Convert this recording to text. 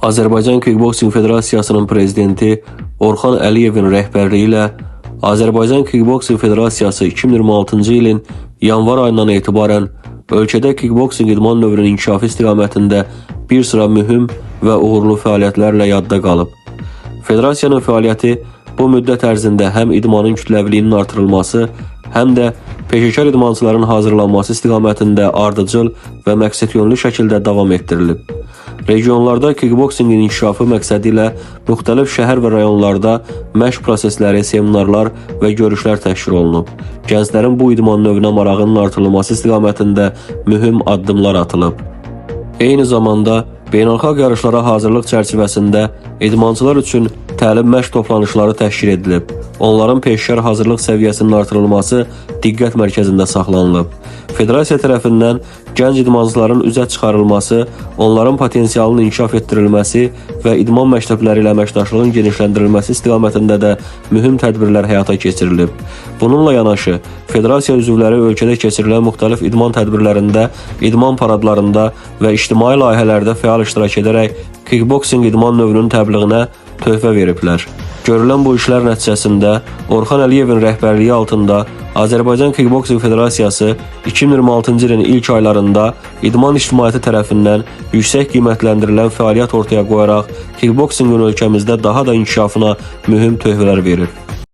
Azərbaycan Kickboksing Federasiyasının prezidenti Orxan Əliyevin rəhbərliyi ilə Azərbaycan Kickboksing Federasiyası 2026-cı ilin yanvar ayından etibarən ölkədə kickboksing idman növünün inkişafı istiqamətində bir sıra mühüm və uğurlu fəaliyyətlərlə yadda qalıb. Federasiyanın fəaliyyəti bu müddət ərzində həm idmanın kütləviliyinin artırılması, həm də peşəkar idmançıların hazırlanması istiqamətində ardıcıl və məqsədyönlü şəkildə davam etdirilib. Regionlarda kickboksingin inkişafı məqsədi ilə müxtəlif şəhər və rayonlarda məşq prosesləri, seminarlar və görüşlər təşkil olunub. Gənclərin bu idman növünə marağının artırılması istiqamətində mühüm addımlar atılıb. Eyni zamanda beynəlxalq yarışlara hazırlıq çərçivəsində idmançılar üçün təlim məşq toplanışları təşkil edilib. Onların peşəkar hazırlıq səviyyəsinin artırılması diqqət mərkəzində saxlanılıb. Federasiya tərəfindən gənc idmançıların üzə çıxarılması, onların potensialının inkişaf etdirilməsi və idman məktəbləri ilə əməkdaşlığın genişləndirilməsi istiqamətində də mühüm tədbirlər həyata keçirilib. Bununla yanaşı, Federasiya üzvləri ölkədə keçirilən müxtəlif idman tədbirlərində, idman paradlarında və ictimai layihələrdə fəal iştirak edərək kickboksing idman növünün təbliğinə töhfə veriblər. Görülən bu işlər nəticəsində Orxan Əliyevin rəhbərliyi altında Azərbaycan Kickboksing Federasiyası 2026-cı ilin ilk aylarında idman ictimaiyyəti tərəfindən yüksək qiymətləndirilən fəaliyyət ortaya qoyaraq kickboksingin ölkəmizdə daha da inkişafına mühüm töhfələr verir.